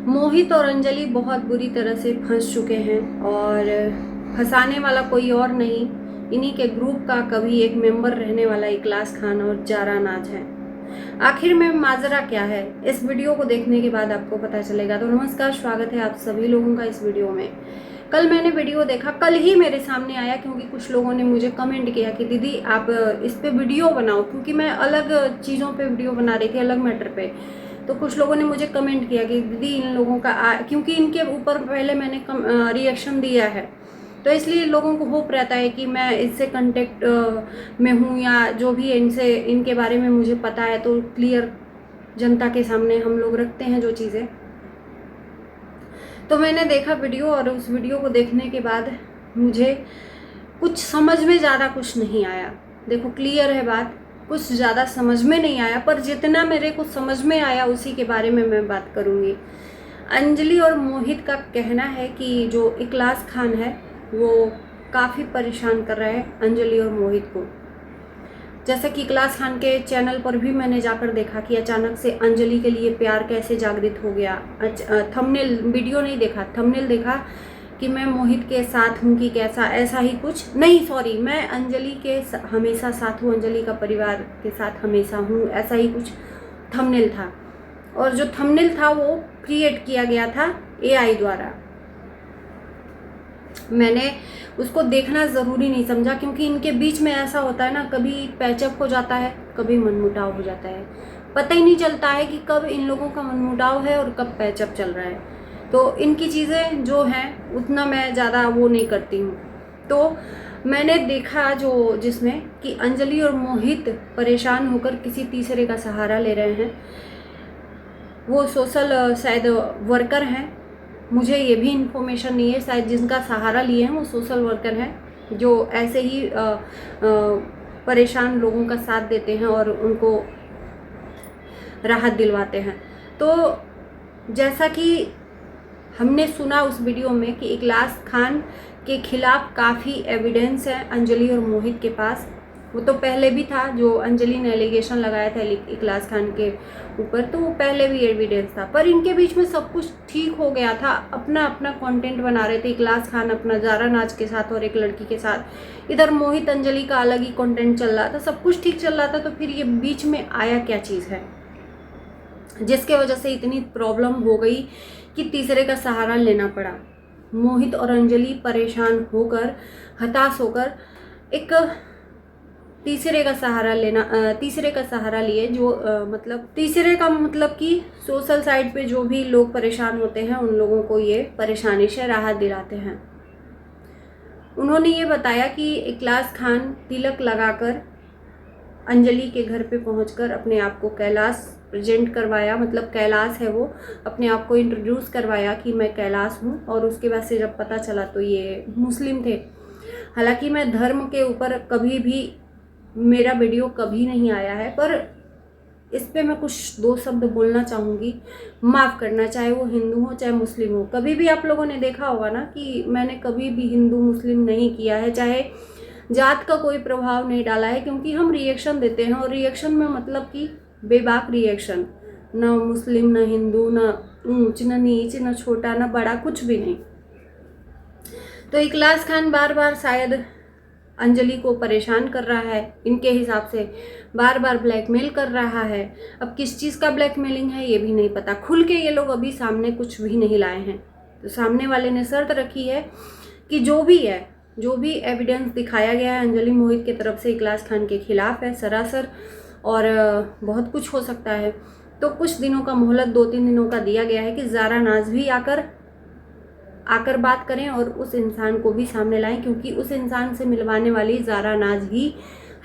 मोहित और अंजलि बहुत बुरी तरह से फंस चुके हैं और फंसाने वाला कोई और नहीं, इन्हीं के ग्रुप का कभी एक मेंबर रहने वाला इकलास खान और जारा नाज है। आखिर में माजरा क्या है, इस वीडियो को देखने के बाद आपको पता चलेगा। तो नमस्कार, स्वागत है आप सभी लोगों का इस वीडियो में। कल मैंने वीडियो देखा, कल ही मेरे सामने आया, क्योंकि कुछ लोगों ने मुझे कमेंट किया कि दीदी आप इस पे वीडियो बनाओ, क्योंकि मैं अलग चीज़ों पे वीडियो बना रही थी, अलग मैटर पे। तो कुछ लोगों ने मुझे कमेंट किया कि दीदी इन लोगों का क्योंकि इनके ऊपर पहले मैंने रिएक्शन दिया है, तो इसलिए लोगों को होप रहता है कि मैं इससे कांटेक्ट में हूँ, या जो भी इनसे इनके बारे में मुझे पता है तो क्लियर जनता के सामने हम लोग रखते हैं जो चीज़ें। तो मैंने देखा वीडियो, और उस वीडियो को देखने के बाद मुझे कुछ समझ में ज़्यादा कुछ नहीं आया। देखो, क्लियर है बात, कुछ ज़्यादा समझ में नहीं आया, पर जितना मेरे को समझ में आया उसी के बारे में मैं बात करूँगी। अंजलि और मोहित का कहना है कि जो इकलास खान है वो काफ़ी परेशान कर रहा है अंजलि और मोहित को। जैसा कि इकलास खान के चैनल पर भी मैंने जाकर देखा कि अचानक से अंजलि के लिए प्यार कैसे जागृत हो गया। थंबनेल वीडियो नहीं देखा, थंबनेल देखा कि मैं मोहित के साथ हूँ कि कैसा, ऐसा ही कुछ नहीं, सॉरी, मैं अंजलि के हमेशा साथ हूँ, अंजलि का परिवार के साथ हमेशा हूँ, ऐसा ही कुछ थंबनेल था। और जो थंबनेल था वो क्रिएट किया गया था एआई द्वारा। मैंने उसको देखना ज़रूरी नहीं समझा, क्योंकि इनके बीच में ऐसा होता है ना, कभी पैचअप हो जाता है, कभी मनमुटाव हो जाता है। पता ही नहीं चलता है कि कब इन लोगों का मनमुटाव है और कब पैचअप चल रहा है। तो इनकी चीज़ें जो हैं उतना मैं ज़्यादा वो नहीं करती हूँ। तो मैंने देखा जो जिसमें कि अंजलि और मोहित परेशान होकर किसी तीसरे का सहारा ले रहे हैं। वो सोशल शायद वर्कर हैं, मुझे ये भी इन्फॉर्मेशन नहीं है, शायद जिनका सहारा लिए हैं वो सोशल वर्कर हैं, जो ऐसे ही परेशान लोगों का साथ देते हैं और उनको राहत दिलवाते हैं। तो जैसा कि हमने सुना उस वीडियो में कि इकलास खान के खिलाफ काफ़ी एविडेंस है अंजलि और मोहित के पास। वो तो पहले भी था, जो अंजलि ने एलिगेशन लगाया था इकलास खान के ऊपर, तो वो पहले भी एविडेंस था। पर इनके बीच में सब कुछ ठीक हो गया था, अपना अपना कंटेंट बना रहे थे। इकलास खान अपना जारा नाज के साथ और एक लड़की के साथ, इधर मोहित अंजलि का अलग ही कंटेंट चल रहा था, सब कुछ ठीक चल रहा था। तो फिर ये बीच में आया क्या चीज़ है जिसके वजह से इतनी प्रॉब्लम हो गई कि तीसरे का सहारा लेना पड़ा। मोहित और अंजलि परेशान होकर, हताश होकर एक तीसरे का सहारा लिए, जो मतलब तीसरे का मतलब कि सोशल साइट पे जो भी लोग परेशान होते हैं उन लोगों को ये परेशानी से राहत दिलाते हैं। उन्होंने ये बताया कि इकलास खान तिलक लगाकर अंजलि के घर पे पहुंचकर अपने आप को कैलाश प्रेजेंट करवाया, मतलब कैलाश है वो, अपने आप को इंट्रोड्यूस करवाया कि मैं कैलाश हूँ। और उसके बाद से जब पता चला तो ये मुस्लिम थे। हालांकि मैं धर्म के ऊपर कभी भी, मेरा वीडियो कभी नहीं आया है, पर इस पे मैं कुछ दो शब्द बोलना चाहूँगी, माफ़ करना, चाहे वो हिंदू हो चाहे मुस्लिम हो। कभी भी आप लोगों ने देखा होगा ना कि मैंने कभी भी हिंदू मुस्लिम नहीं किया है, चाहे जात का कोई प्रभाव नहीं डाला है, क्योंकि हम रिएक्शन देते हैं, और रिएक्शन में मतलब कि बेबाक रिएक्शन, ना मुस्लिम ना हिंदू, ना ऊंच ना नीच, ना छोटा ना बड़ा, कुछ भी नहीं। तो इकलास खान बार बार शायद अंजलि को परेशान कर रहा है, इनके हिसाब से बार बार ब्लैकमेल कर रहा है। अब किस चीज़ का ब्लैकमेलिंग है ये भी नहीं पता, खुल के ये लोग अभी सामने कुछ भी नहीं लाए हैं। तो सामने वाले ने शर्त रखी है कि जो भी है, जो भी एविडेंस दिखाया गया है अंजलि मोहित की तरफ से इकलास खान के खिलाफ है सरासर, और बहुत कुछ हो सकता है। तो कुछ दिनों का मोहलत, 2-3 दिनों का दिया गया है कि जारा नाज भी आकर बात करें और उस इंसान को भी सामने लाएं, क्योंकि उस इंसान से मिलवाने वाली जारा नाज ही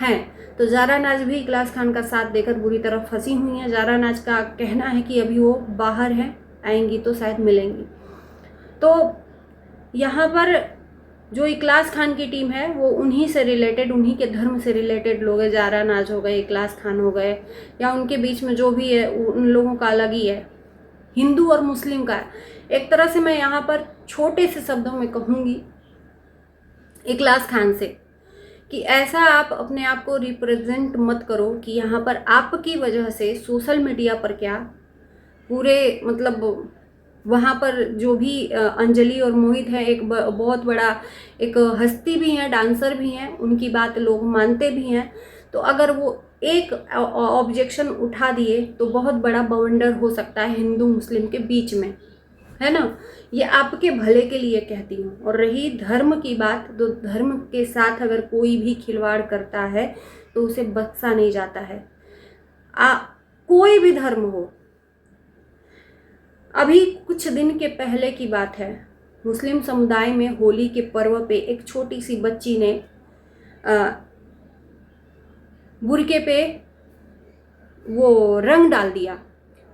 हैं। तो जारा नाज भी इकलास खान का साथ देकर बुरी तरह फंसी हुई हैं। जारा नाज का कहना है कि अभी वो बाहर हैं, आएंगी तो शायद मिलेंगी। तो यहाँ पर जो इकलास खान की टीम है वो उन्हीं से रिलेटेड, उन्हीं के धर्म से रिलेटेड लोग हैं। जारा नाज हो गए, इकलास खान हो गए, या उनके बीच में जो भी है उन लोगों का अलग ही है, हिंदू और मुस्लिम का। एक तरह से मैं यहाँ पर छोटे से शब्दों में कहूँगी इकलास खान से कि ऐसा आप अपने आप को रिप्रेजेंट मत करो कि यहाँ पर आपकी वजह से सोशल मीडिया पर क्या पूरे मतलब वहाँ पर जो भी अंजलि और मोहित है, एक बहुत बड़ा एक हस्ती भी हैं, डांसर भी हैं, उनकी बात लोग मानते भी हैं। तो अगर वो एक ऑब्जेक्शन उठा दिए तो बहुत बड़ा बवंडर हो सकता है हिंदू मुस्लिम के बीच में, है ना। ये आपके भले के लिए कहती हूँ। और रही धर्म की बात, तो धर्म के साथ अगर कोई भी खिलवाड़ करता है तो उसे बख्शा नहीं जाता है, कोई भी धर्म हो। अभी कुछ दिन के पहले की बात है, मुस्लिम समुदाय में होली के पर्व पे एक छोटी सी बच्ची ने बुरके पे वो रंग डाल दिया।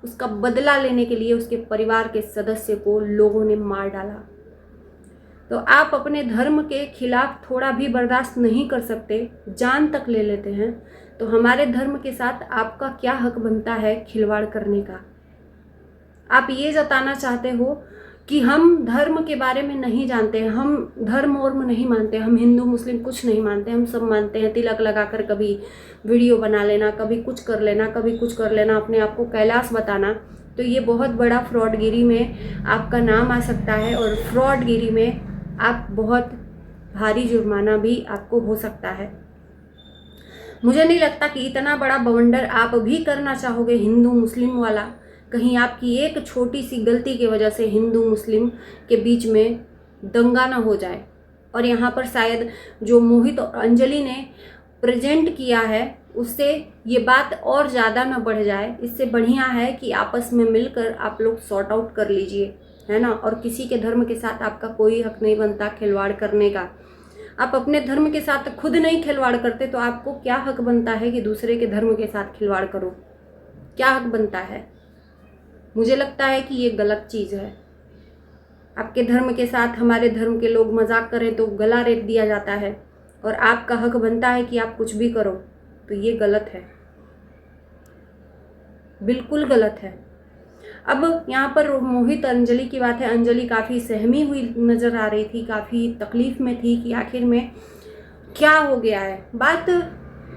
उसका बदला लेने के लिए उसके परिवार के सदस्य को लोगों ने मार डाला। तो आप अपने धर्म के खिलाफ थोड़ा भी बर्दाश्त नहीं कर सकते, जान तक ले लेते हैं, तो हमारे धर्म के साथ आपका क्या हक बनता है खिलवाड़ करने का। आप ये जताना चाहते हो कि हम धर्म के बारे में नहीं जानते हैं, हम धर्म वर्म नहीं मानते, हम हिंदू मुस्लिम कुछ नहीं मानते, हम सब मानते हैं। तिलक लगाकर कभी वीडियो बना लेना, कभी कुछ कर लेना, कभी कुछ कर लेना, अपने आप को कैलाश बताना, तो ये बहुत बड़ा फ्रॉडगिरी में आपका नाम आ सकता है। और फ्रॉडगिरी में आप बहुत भारी जुर्माना भी आपको हो सकता है। मुझे नहीं लगता कि इतना बड़ा बवंडर आप भी करना चाहोगे हिंदू मुस्लिम वाला। कहीं आपकी एक छोटी सी गलती की वजह से हिंदू मुस्लिम के बीच में दंगा ना हो जाए। और यहाँ पर शायद जो मोहित और अंजलि ने प्रेजेंट किया है उससे ये बात और ज़्यादा ना बढ़ जाए। इससे बढ़िया है कि आपस में मिलकर आप लोग सॉर्ट आउट कर लीजिए, है ना। और किसी के धर्म के साथ आपका कोई हक नहीं बनता खिलवाड़ करने का। आप अपने धर्म के साथ खुद नहीं खिलवाड़ करते तो आपको क्या हक बनता है कि दूसरे के धर्म के साथ खिलवाड़ करो? क्या हक बनता है? मुझे लगता है कि ये गलत चीज़ है। आपके धर्म के साथ हमारे धर्म के लोग मजाक करें तो गला रेत दिया जाता है, और आपका हक बनता है कि आप कुछ भी करो, तो ये गलत है, बिल्कुल गलत है। अब यहाँ पर मोहित अंजलि की बात है। अंजलि काफ़ी सहमी हुई नज़र आ रही थी, काफ़ी तकलीफ़ में थी कि आखिर में क्या हो गया है। बात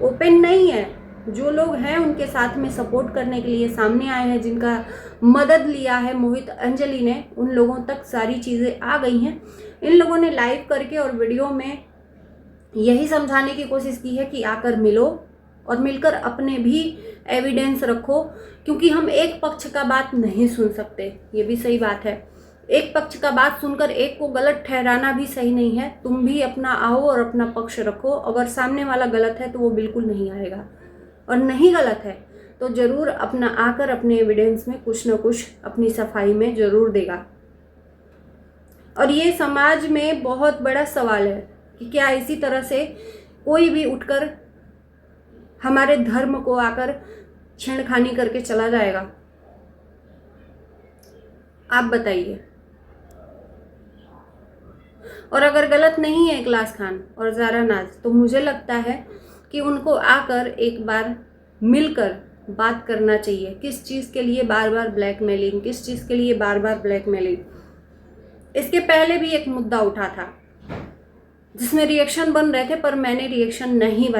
ओपन नहीं है। जो लोग हैं उनके साथ में सपोर्ट करने के लिए सामने आए हैं, जिनका मदद लिया है मोहित अंजलि ने, उन लोगों तक सारी चीज़ें आ गई हैं। इन लोगों ने लाइव करके और वीडियो में यही समझाने की कोशिश की है कि आकर मिलो और मिलकर अपने भी एविडेंस रखो, क्योंकि हम एक पक्ष का बात नहीं सुन सकते। ये भी सही बात है, एक पक्ष का बात सुनकर एक को गलत ठहराना भी सही नहीं है। तुम भी अपना आओ और अपना पक्ष रखो। अगर सामने वाला गलत है तो वो बिल्कुल नहीं आएगा, और नहीं गलत है तो ज़रूर अपना आकर अपने एविडेंस में कुछ न कुछ अपनी सफाई में ज़रूर देगा। और ये समाज में बहुत बड़ा सवाल है कि क्या इसी तरह से कोई भी उठकर हमारे धर्म को आकर छेड़खानी करके चला जाएगा? आप बताइए। और अगर गलत नहीं है इखलास खान और ज़ारा नाज, तो मुझे लगता है कि उनको आकर एक बार मिलकर बात करना चाहिए। किस चीज़ के लिए बार बार ब्लैकमेलिंग, किस चीज़ के लिए बार बार ब्लैकमेलिंग। इसके पहले भी एक मुद्दा उठा था जिसमें रिएक्शन बन रहे थे, पर मैंने रिएक्शन नहीं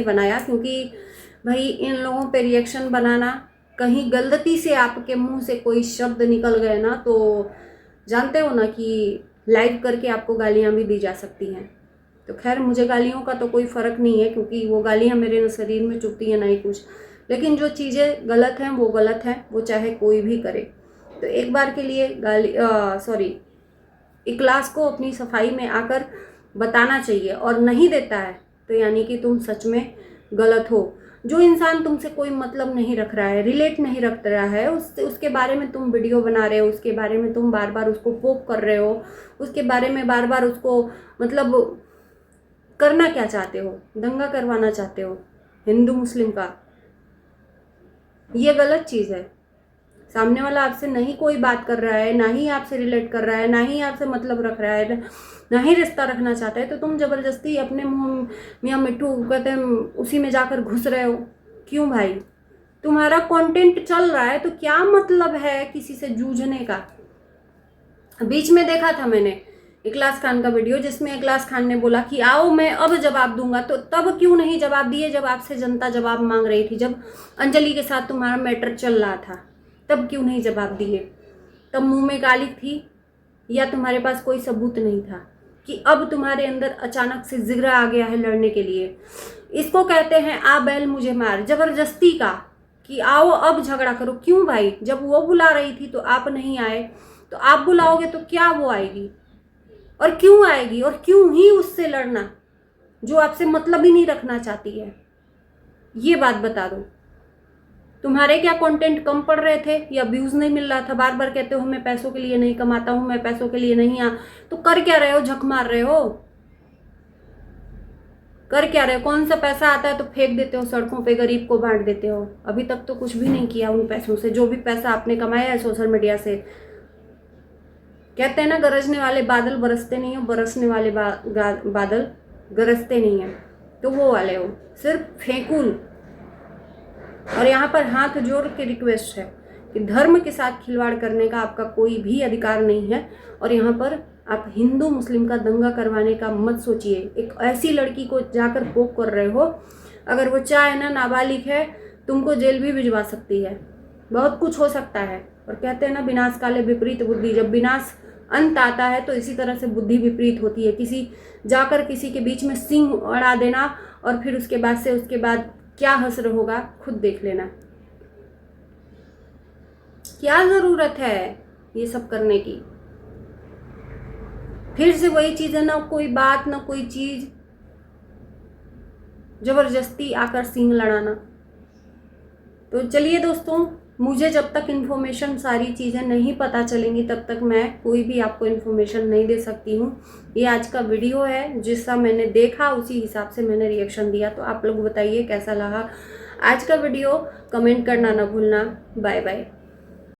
बनाया क्योंकि भाई इन लोगों पे रिएक्शन बनाना, कहीं गलती से आपके मुंह से कोई शब्द निकल गए ना, तो जानते हो ना कि लाइव करके आपको गालियां भी दी जा सकती हैं। तो खैर मुझे गालियों का तो कोई फ़र्क नहीं है, क्योंकि वो गालियां मेरे शरीर में चुभती हैं ना ही कुछ। लेकिन जो चीज़ें गलत हैं वो गलत हैं, वो चाहे कोई भी करे। तो एक बार के लिए इखलास को अपनी सफाई में आकर बताना चाहिए, और नहीं देता है तो यानी कि तुम सच में गलत हो। जो इंसान तुमसे कोई मतलब नहीं रख रहा है, रिलेट नहीं रख रहा है, उसके बारे में तुम वीडियो बना रहे हो, उसके बारे में तुम बार बार उसको पोक कर रहे हो, उसके बारे में बार बार उसको मतलब करना क्या चाहते हो? दंगा करवाना चाहते हो हिंदू मुस्लिम का? ये गलत चीज़ है। सामने वाला आपसे नहीं कोई बात कर रहा है, ना ही आपसे रिलेट कर रहा है, ना ही आपसे मतलब रख रहा है, ना ही रिश्ता रखना चाहता है, तो तुम ज़बरदस्ती अपने मुँह मियाँ मिट्टू कहते हैं उसी में जाकर घुस रहे हो। क्यों भाई? तुम्हारा कंटेंट चल रहा है तो क्या मतलब है किसी से जूझने का? बीच में देखा था मैंने इखलास खान का वीडियो, जिसमें इखलास खान ने बोला कि आओ मैं अब जवाब दूंगा। तो तब क्यों नहीं जवाब दिए जब आपसे जनता जवाब मांग रही थी, जब अंजलि के साथ तुम्हारा मैटर चल रहा था? तब क्यों नहीं जवाब दिए? तब मुंह में गाली थी या तुम्हारे पास कोई सबूत नहीं था कि अब तुम्हारे अंदर अचानक से जिगरा आ गया है लड़ने के लिए? इसको कहते हैं आ बैल मुझे मार, जबरदस्ती का कि आओ अब झगड़ा करो। क्यों भाई? जब वो बुला रही थी तो आप नहीं आए, तो आप बुलाओगे तो क्या वो आएगी? और क्यों आएगी? और क्यों ही उससे लड़ना जो आपसे मतलब ही नहीं रखना चाहती है? ये बात बता दो। तुम्हारे क्या कंटेंट कम पड़ रहे थे या व्यूज नहीं मिल रहा था? बार बार कहते हो मैं पैसों के लिए नहीं कमाता हूं, मैं पैसों के लिए नहीं आ, तो कर क्या रहे हो? झक मार रहे हो? कर क्या रहे हो? कौन सा पैसा आता है तो फेंक देते हो सड़कों पे, गरीब को बांट देते हो। अभी तक तो कुछ भी नहीं किया उन पैसों से। जो भी पैसा आपने कमाया है सोशल मीडिया से, कहते हैं ना गरजने वाले बादल बरसते नहीं हो, बरसने वाले बादल गरजते नहीं है, तो वो वाले हो, सिर्फ फेंकूल। और यहाँ पर हाथ जोड़ के रिक्वेस्ट है कि धर्म के साथ खिलवाड़ करने का आपका कोई भी अधिकार नहीं है। और यहाँ पर आप हिंदू मुस्लिम का दंगा करवाने का मत सोचिए। एक ऐसी लड़की को जाकर पोक कर रहे हो, अगर वो चाहे ना, नाबालिग है, तुमको जेल भी भिजवा सकती है, बहुत कुछ हो सकता है। और कहते हैं ना विनाश काले विपरीत बुद्धि, जब विनाश अंत आता है तो इसी तरह से बुद्धि विपरीत होती है। किसी के बीच में सिंह अड़ा देना और फिर उसके बाद क्या हश्र होगा खुद देख लेना। क्या जरूरत है ये सब करने की? फिर से वही चीज है, ना कोई बात ना कोई चीज, जबरदस्ती आकर सींग लड़ाना। तो चलिए दोस्तों, मुझे जब तक इन्फॉर्मेशन सारी चीज़ें नहीं पता चलेंगी तब तक मैं कोई भी आपको इन्फॉर्मेशन नहीं दे सकती हूँ। ये आज का वीडियो है, जिसका मैंने देखा उसी हिसाब से मैंने रिएक्शन दिया। तो आप लोग बताइए कैसा लगा आज का वीडियो, कमेंट करना ना भूलना। Bye bye.